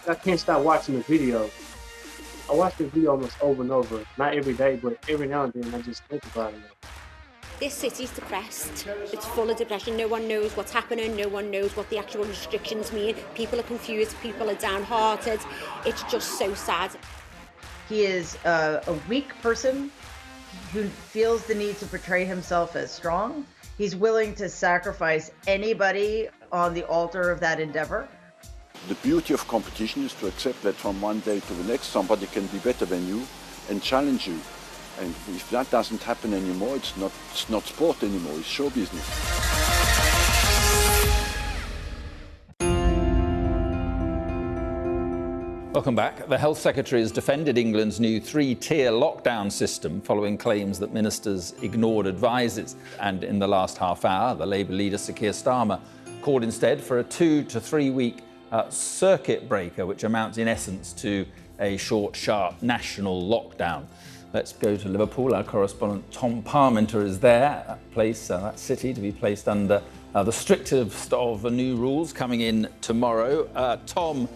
I can't stop watching the video. I watch the video almost over and over. Not every day, but every now and then I just think about it. This city's depressed. It's full of depression. No one knows what's happening. No one knows what the actual restrictions mean. People are confused. People are downhearted. It's just so sad. He is a weak person who feels the need to portray himself as strong. He's willing to sacrifice anybody on the altar of that endeavor. The beauty of competition is to accept that from one day to the next somebody can be better than you and challenge you. And if that doesn't happen anymore, it's not sport anymore, it's show business. Welcome back. The Health Secretary has defended England's new three-tier lockdown system following claims that ministers ignored advices. And in the last half hour, the Labour leader, Sir Keir Starmer, called instead for a 2 to 3 week circuit breaker, which amounts in essence to a short, sharp national lockdown. Let's go to Liverpool. Our correspondent Tom Parmenter is there, that city to be placed under the strictest of the new rules coming in tomorrow. Tom,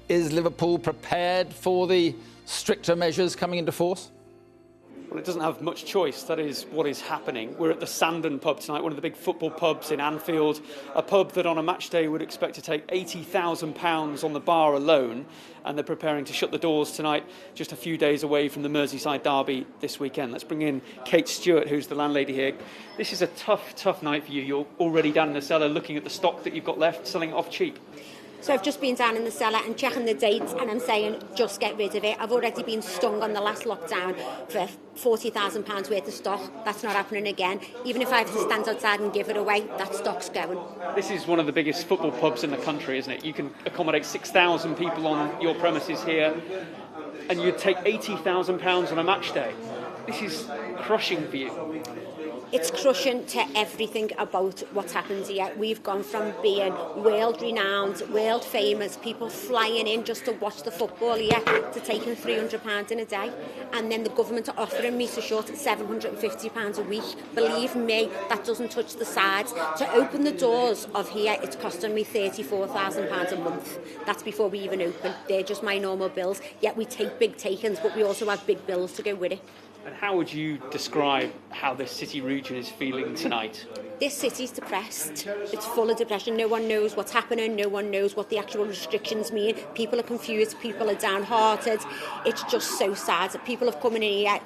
is Liverpool prepared for the stricter measures coming into force? Well, it doesn't have much choice. That is what is happening. We're at the Sandon pub tonight, one of the big football pubs in Anfield, a pub that on a match day would expect to take £80,000 on the bar alone, and they're preparing to shut the doors tonight, just a few days away from the Merseyside derby this weekend. Let's bring in Kate Stewart, who's the landlady here. This is a tough night for you. You're already down in the cellar looking at the stock that you've got left, selling it off cheap. So I've just been down in the cellar and checking the dates, and I'm saying, just get rid of it. I've already been stung on the last lockdown for £40,000 worth of stock. That's not happening again. Even if I have to stand outside and give it away, that stock's going. This is one of the biggest football pubs in the country, isn't it? You can accommodate 6,000 people on your premises here, and you'd take £80,000 on a match day. This is crushing for you. It's crushing to everything about what's happened here. We've gone from being world-renowned, world-famous, people flying in just to watch the football here, to taking £300 in a day. And then the government are offering me to short £750 a week. Believe me, that doesn't touch the sides. To open the doors of here, it's costing me £34,000 a month. That's before we even open. They're just my normal bills. Yet we take big takings, but we also have big bills to go with it. And how would you describe how this city region is feeling tonight? This city's depressed. It's full of depression. No one knows what's happening. No one knows what the actual restrictions mean. People are confused. People are downhearted. It's just so sad. People have come in here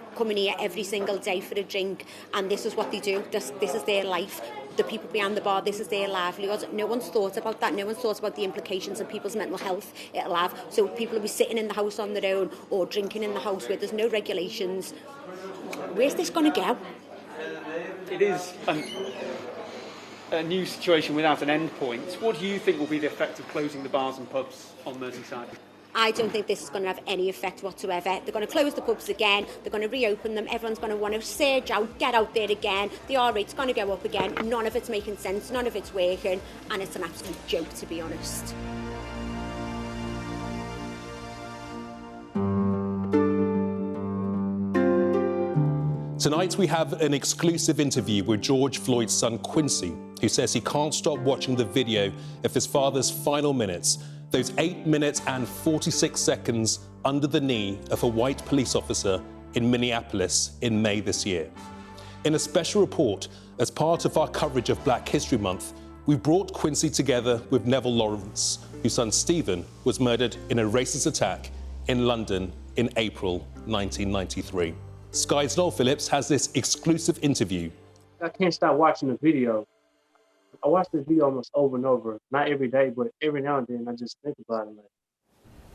every single day for a drink, and this is what they do. This is their life. The people behind the bar, this is their livelihood. No one's thought about that. No one's thought about the implications of people's mental health it'll have. So people will be sitting in the house on their own or drinking in the house where there's no regulations. Where's this going to go? It is a new situation without an end point. What do you think will be the effect of closing the bars and pubs on Merseyside? I don't think this is going to have any effect whatsoever. They're going to close the pubs again. They're going to reopen them. Everyone's going to want to surge out, get out there again. The R rate's going to go up again. None of it's making sense. None of it's working. And it's an absolute joke, to be honest. Tonight we have an exclusive interview with George Floyd's son Quincy, who says he can't stop watching the video of his father's final minutes, those 8 minutes and 46 seconds under the knee of a white police officer in Minneapolis in May this year. In a special report, as part of our coverage of Black History Month, we brought Quincy together with Neville Lawrence, whose son Stephen was murdered in a racist attack in London in April 1993. Sky's Noel Phillips has this exclusive interview. I can't stop watching the video. I watch the video almost over and over. Not every day, but every now and then I just think about it.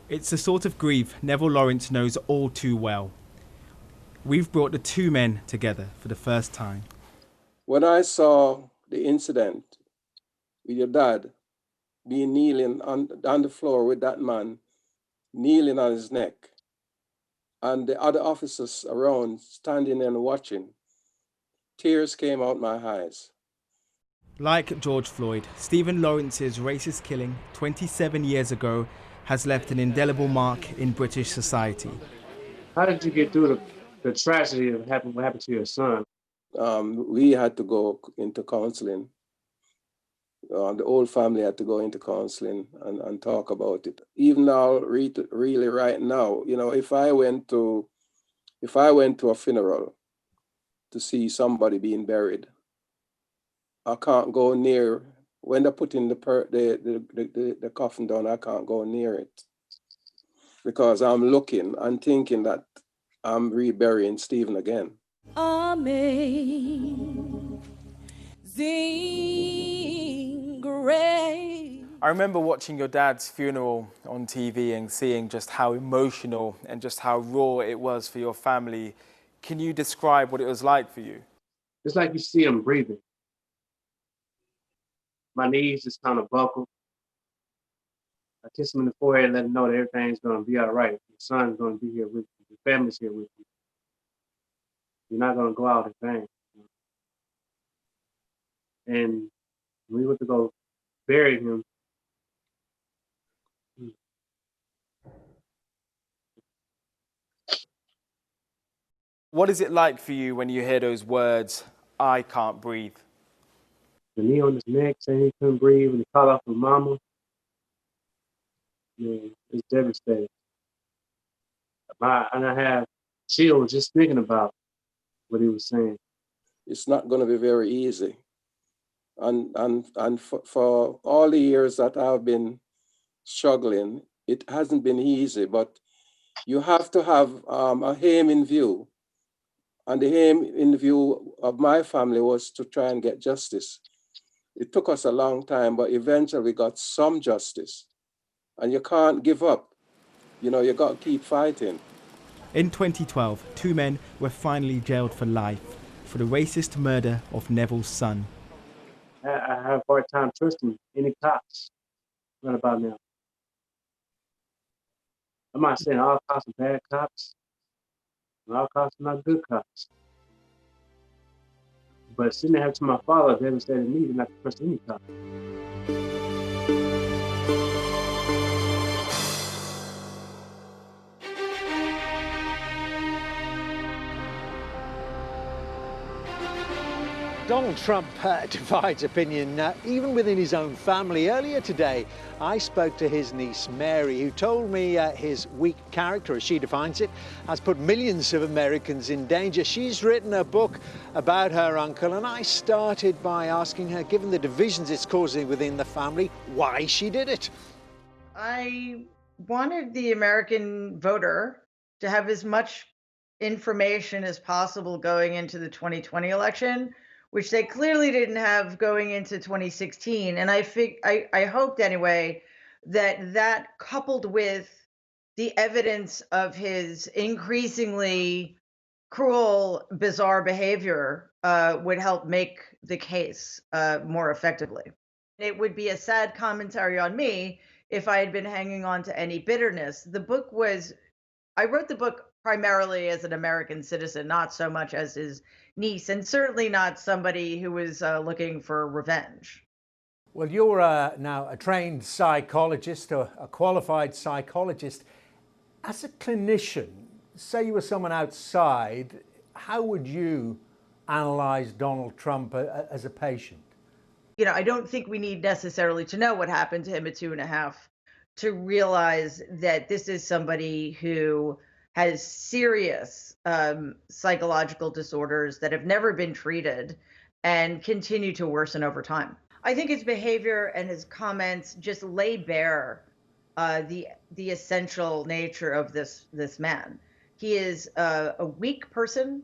It's the sort of grief Neville Lawrence knows all too well. We've brought the two men together for the first time. When I saw the incident with your dad being kneeling on the floor with that man, kneeling on his neck, and the other officers around standing and watching, tears came out my eyes. Like George Floyd, Stephen Lawrence's racist killing 27 years ago has left an indelible mark in British society. How did you get through the tragedy of what happened to your son? We had to go into counseling. The whole family had to go into counseling and talk about it. Even now, really right now, you know, if I went to a funeral to see somebody being buried, I can't go near. When they're putting the coffin down, I can't go near it because I'm looking and thinking that I'm reburying Stephen again. Amazing grace. I remember watching your dad's funeral on TV and seeing just how emotional and just how raw it was for your family. Can you describe what it was like for you? It's like you see him breathing. My knees just kind of buckled. I kiss him in the forehead and let him know that everything's going to be all right. Your son's going to be here with you. Your family's here with you. You're not going to go out in vain. And when we went to go bury him, What is it like for you when you hear those words, "I can't breathe"? the knee on his neck saying he couldn't breathe, and he called out for mama. Man, it's devastating. And I have chills just thinking about what he was saying. It's not going to be very easy. And for all the years that I've been struggling, it hasn't been easy, but you have to have a aim in view. And the aim in view of my family was to try and get justice. It took us a long time, but eventually we got some justice. And you can't give up. You know, you got to keep fighting. In 2012, 2 men were finally jailed for life for the racist murder of Neville's son. I have a hard time trusting any cops right about now. I'm not saying all cops are bad cops, and all cops are not good cops. But sitting there to my father devastated me to not trust any cop. Donald Trump divides opinion even within his own family. Earlier today, I spoke to his niece Mary, who told me his weak character, as she defines it, has put millions of Americans in danger. She's written a book about her uncle, and I started by asking her, given the divisions it's causing within the family, why she did it. I wanted the American voter to have as much information as possible going into the 2020 election, which they clearly didn't have going into 2016. And I hoped anyway that coupled with the evidence of his increasingly cruel, bizarre behavior would help make the case more effectively. It would be a sad commentary on me if I had been hanging on to any bitterness. I wrote the book primarily as an American citizen, not so much as his niece, and certainly not somebody who was looking for revenge. Well, you're now a trained psychologist, a qualified psychologist. As a clinician, say you were someone outside, how would you analyze Donald Trump as a patient? You know, I don't think we need necessarily to know what happened to him at 2.5 to realize that this is somebody who has serious psychological disorders that have never been treated and continue to worsen over time. I think his behavior and his comments just lay bare the essential nature of this man. He is a weak person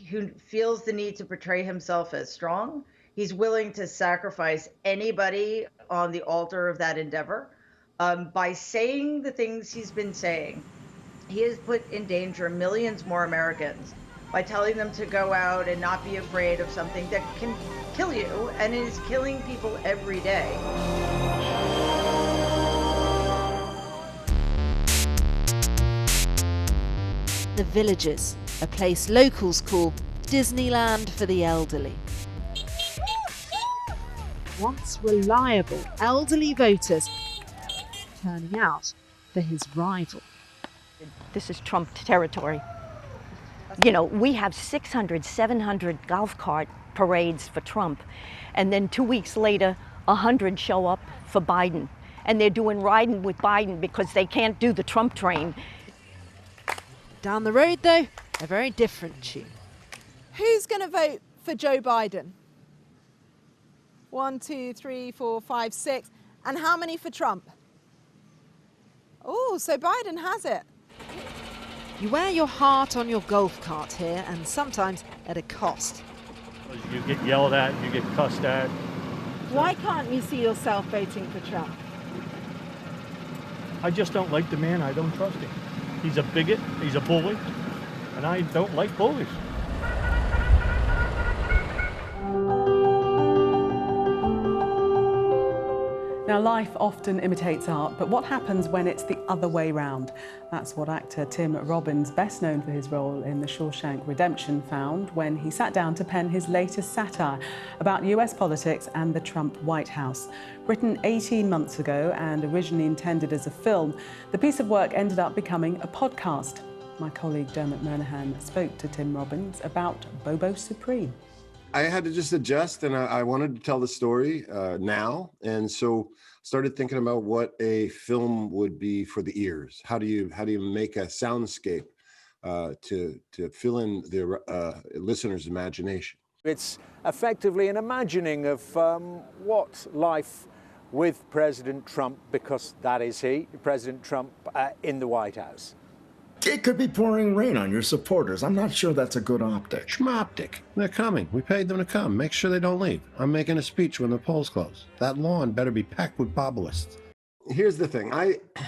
who feels the need to portray himself as strong. He's willing to sacrifice anybody on the altar of that endeavor. By saying the things he's been saying, he has put in danger millions more Americans by telling them to go out and not be afraid of something that can kill you and is killing people every day. The Villages, a place locals call Disneyland for the elderly. Once reliable elderly voters turning out for his rival. This is Trump territory. You know, we have 600, 700 golf cart parades for Trump. And then 2 weeks later, 100 show up for Biden. And they're doing riding with Biden because they can't do the Trump train. Down the road, though, a very different tune. Who's going to vote for Joe Biden? 1, 2, 3, 4, 5, 6. And how many for Trump? Oh, so Biden has it. You wear your heart on your golf cart here, and sometimes at a cost. You get yelled at, you get cussed at. Why can't you see yourself voting for Trump? I just don't like the man. I don't trust him. He's a bigot, he's a bully, and I don't like bullies. Now, life often imitates art, but what happens when it's the other way round? That's what actor Tim Robbins, best known for his role in The Shawshank Redemption, found when he sat down to pen his latest satire about US politics and the Trump White House. Written 18 months ago and originally intended as a film, the piece of work ended up becoming a podcast. My colleague Dermot Murnaghan spoke to Tim Robbins about Bobo Supreme. I had to just adjust, and I wanted to tell the story now, and so started thinking about what a film would be for the ears. How do you make a soundscape to fill in the listener's imagination? It's effectively an imagining of what life with President Trump, because that is he, President Trump in the White House. It could be pouring rain on your supporters. I'm not sure that's a good optic. Schmoptic. They're coming. We paid them to come. Make sure they don't leave. I'm making a speech when the polls close. That lawn better be packed with Bobbleists. Here's the thing.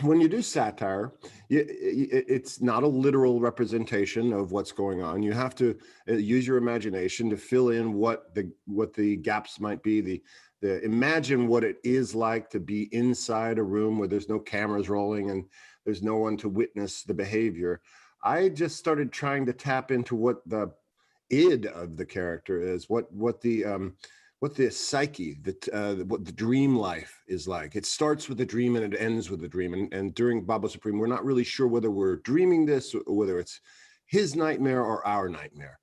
When you do satire, it's not a literal representation of what's going on. You have to use your imagination to fill in what the gaps might be. Imagine what it is like to be inside a room where there's no cameras rolling and there's no one to witness the behavior. I just started trying to tap into what the id of the character is, what the psyche, what the dream life is like. It starts with a dream and it ends with a dream. And during Bobo Supreme, we're not really sure whether we're dreaming this or whether it's his nightmare or our nightmare.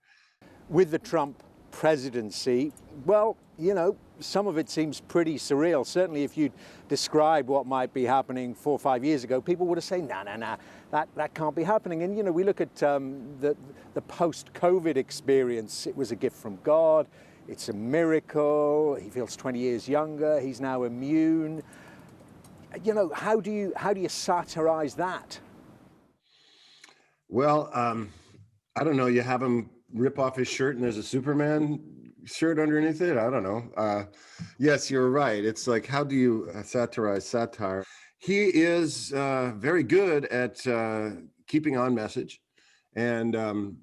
With the Trump presidency, well, you know, some of it seems pretty surreal. Certainly if you describe what might be happening 4 or 5 years ago, people would have said, nah, that can't be happening. And, you know, we look at the post-COVID experience. It was a gift from God. It's a miracle. He feels 20 years younger. He's now immune. You know, how do you satirize that? Well, I don't know. You have him rip off his shirt and there's a Superman shirt underneath it. I don't know. Yes, you're right. It's like, how do you satirize satire? He is very good at keeping on message and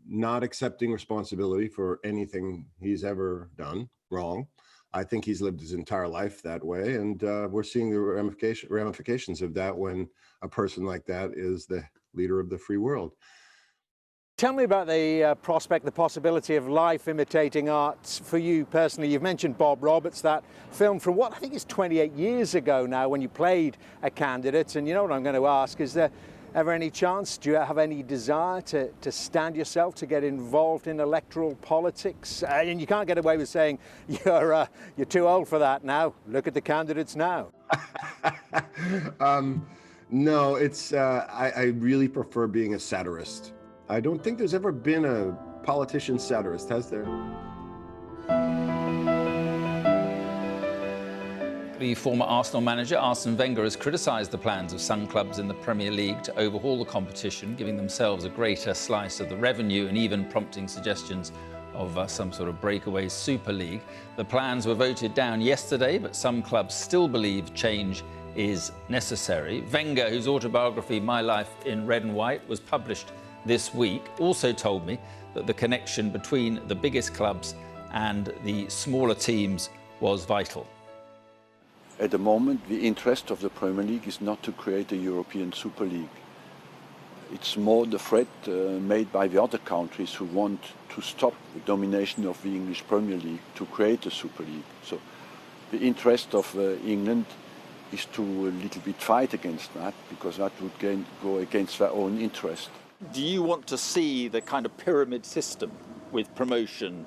not accepting responsibility for anything he's ever done wrong. I think he's lived his entire life that way, and we're seeing the ramifications of that when a person like that is the leader of the free world. Tell me about the prospect, the possibility of life imitating art for you personally. You've mentioned Bob Roberts, that film from what I think is 28 years ago now when you played a candidate. And you know what I'm going to ask, is there ever any chance, do you have any desire to stand yourself, to get involved in electoral politics? And you can't get away with saying you're too old for that now. Look at the candidates now. No, it's I really prefer being a satirist. I don't think there's ever been a politician satirist, has there? The former Arsenal manager Arsene Wenger has criticised the plans of some clubs in the Premier League to overhaul the competition, giving themselves a greater slice of the revenue and even prompting suggestions of some sort of breakaway Super League. The plans were voted down yesterday, but some clubs still believe change is necessary. Wenger, whose autobiography My Life in Red and White was published this week, also told me that the connection between the biggest clubs and the smaller teams was vital. At the moment, the interest of the Premier League is not to create a European Super League. It's more the threat made by the other countries who want to stop the domination of the English Premier League to create a Super League. So the interest of England is to a little bit fight against that, because that would go against their own interest. Do you want to see the kind of pyramid system with promotion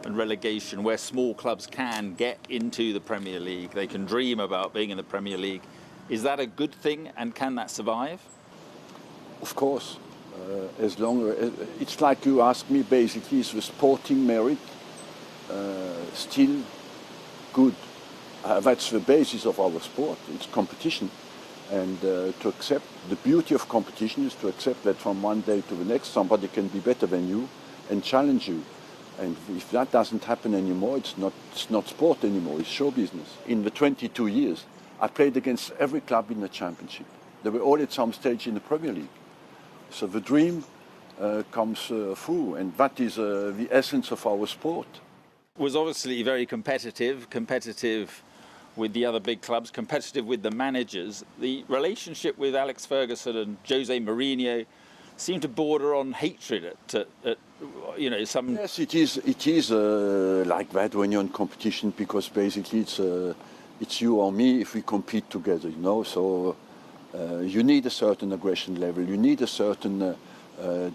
and relegation, where small clubs can get into the Premier League, they can dream about being in the Premier League. Is that a good thing, and can that survive? Of course. As long as it's like you ask me, basically, is the sporting merit still good? That's the basis of our sport. It's competition, and to accept the beauty of competition is to accept that from one day to the next somebody can be better than you and challenge you. And if that doesn't happen anymore, it's not sport anymore. It's show business. In the 22 years, I played against every club in the Championship. They were all at some stage in the Premier League. So the dream comes through, and that is the essence of our sport. It was obviously very competitive with the other big clubs, competitive with the managers. The relationship with Alex Ferguson and Jose Mourinho seemed to border on hatred at some... Yes, it is like that when you're in competition, because basically it's you or me if we compete together, you know. So you need a certain aggression level, you need a certain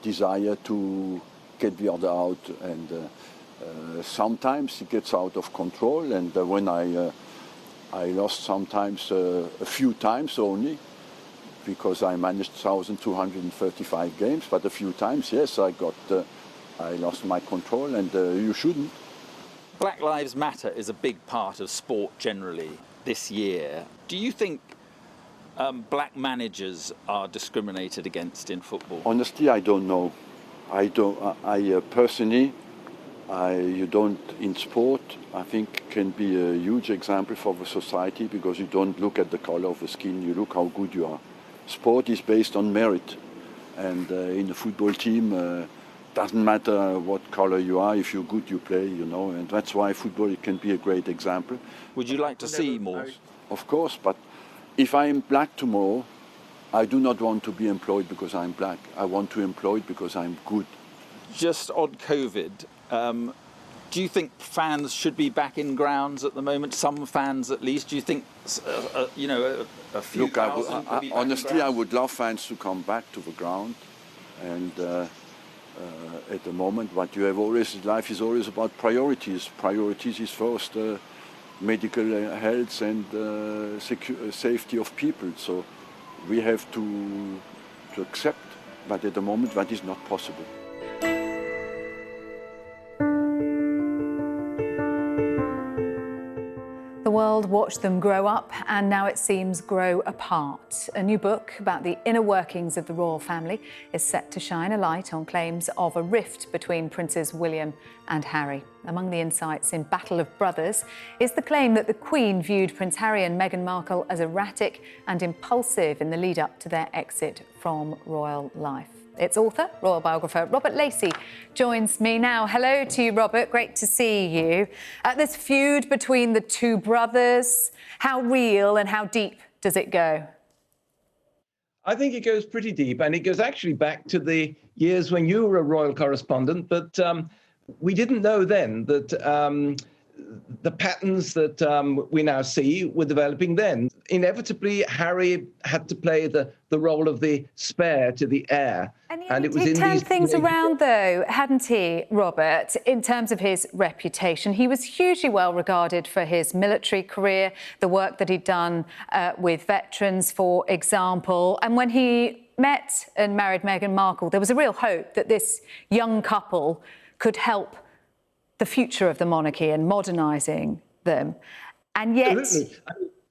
desire to get the other out, and sometimes it gets out of control. And when I lost sometimes a few times only, because I managed 1,235 games, but a few times, yes, I lost my control, and you shouldn't. Black Lives Matter is a big part of sport generally this year. Do you think black managers are discriminated against in football? Honestly, I don't know. Personally, you don't, in sport, I think can be a huge example for the society, because you don't look at the color of the skin, you look how good you are. Sport is based on merit, and in a football team, doesn't matter what color you are, if you're good you play, you know, and that's why football can be a great example. Would you like to see more? Of course, but if I am black tomorrow, I do not want to be employed because I'm black. I want to be employed because I'm good. Just on COVID, do you think fans should be back in grounds at the moment? Some fans, at least. Do you think, a few thousand could be back honestly, in grounds? I would love fans to come back to the ground. And at the moment, what you have always in life is always about priorities. Priorities is first medical health and safety of people. So we have to accept that at the moment that is not possible. The world watched them grow up, and now it seems grow apart. A new book about the inner workings of the royal family is set to shine a light on claims of a rift between Princes William and Harry. Among the insights in Battle of Brothers is the claim that the Queen viewed Prince Harry and Meghan Markle as erratic and impulsive in the lead-up to their exit from royal life. Its author, royal biographer Robert Lacey, joins me now. Hello to you, Robert. Great to see you. This feud between the two brothers, how real and how deep does it go? I think it goes pretty deep, and it goes actually back to the years when you were a royal correspondent, but we didn't know then that the patterns that we now see were developing then. Inevitably, Harry had to play the role of the spare to the heir. And it was he turned things around, though, hadn't he, Robert, in terms of his reputation? He was hugely well regarded for his military career, the work that he'd done with veterans, for example. And when he met and married Meghan Markle, there was a real hope that this young couple could help the future of the monarchy and modernising them. And yet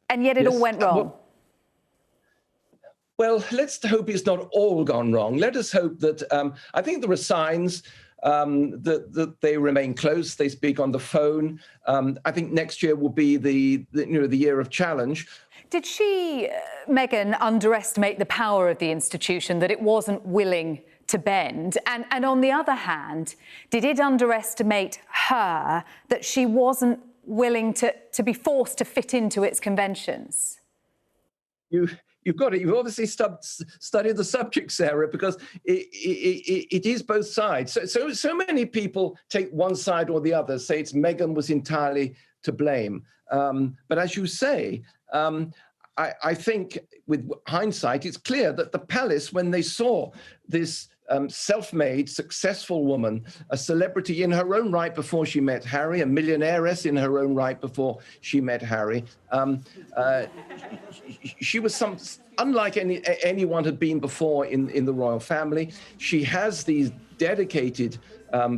it all went wrong. Well, let's hope it's not all gone wrong. Let us hope that, I think there are signs that they remain close. They speak on the phone. I think next year will be the year of challenge. Did she, Meghan, underestimate the power of the institution, that it wasn't willing to bend? And on the other hand, did it underestimate her, that she wasn't willing to be forced to fit into its conventions? You've got it. You've obviously studied the subject, Sarah, because it is both sides. So many people take one side or the other, say it's Meghan was entirely to blame. But as you say, I think with hindsight, it's clear that the palace, when they saw this self-made, successful woman, a celebrity in her own right before she met Harry, a millionaireess in her own right before she met Harry. She was unlike anyone had been before in the royal family. She has these dedicated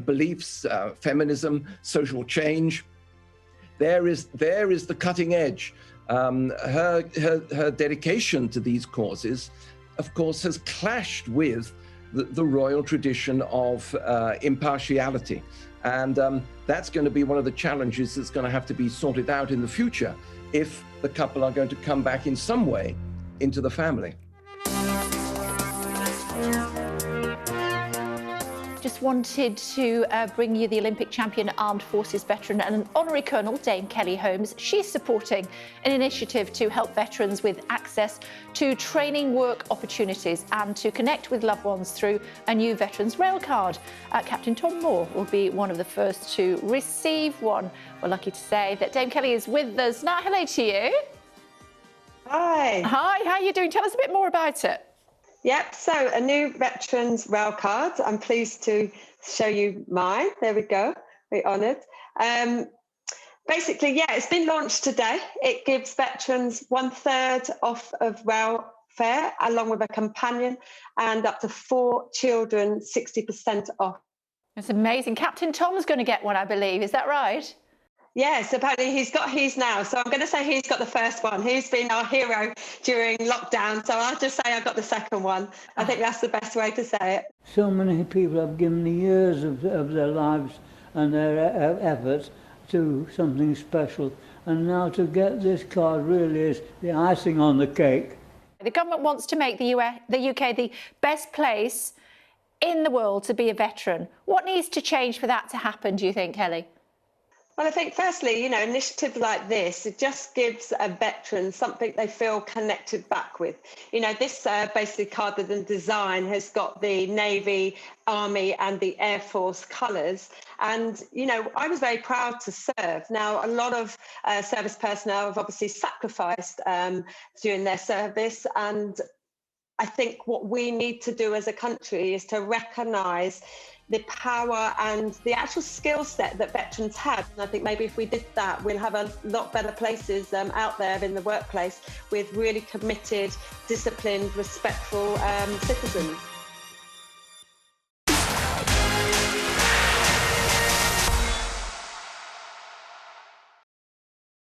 beliefs, feminism, social change. There is the cutting edge. Her dedication to these causes, of course, has clashed with the royal tradition of impartiality. And that's going to be one of the challenges that's going to have to be sorted out in the future if the couple are going to come back in some way into the family. Just wanted to bring you the Olympic champion, armed forces veteran and an honorary colonel, Dame Kelly Holmes. She's supporting an initiative to help veterans with access to training work opportunities and to connect with loved ones through a new veterans rail card. Captain Tom Moore will be one of the first to receive one. We're lucky to say that Dame Kelly is with us now. Hello to you. Hi. Hi, how are you doing? Tell us a bit more about it. Yep, so a new veterans rail card. I'm pleased to show you mine. There we go, very honoured. Basically, yeah, it's been launched today. It gives veterans 1/3 off of rail fare, along with a companion, and up to 4 children, 60% off. That's amazing. Captain Tom's going to get one, I believe. Is that right? Yes, apparently he's got his now. So I'm going to say he's got the first one. He's been our hero during lockdown. So I'll just say I've got the second one. I think that's the best way to say it. So many people have given the years of their lives and their efforts to something special. And now to get this card really is the icing on the cake. The government wants to make the UK the best place in the world to be a veteran. What needs to change for that to happen, do you think, Kelly? Well, I think firstly, initiatives like this, it just gives a veteran something they feel connected back with. This basically card that the design has got the Navy, Army and the Air Force colours. And, I was very proud to serve. Now, a lot of service personnel have obviously sacrificed during their service. And I think what we need to do as a country is to recognise the power and the actual skill set that veterans have. And I think maybe if we did that, we'll have a lot better places out there in the workplace with really committed, disciplined, respectful citizens.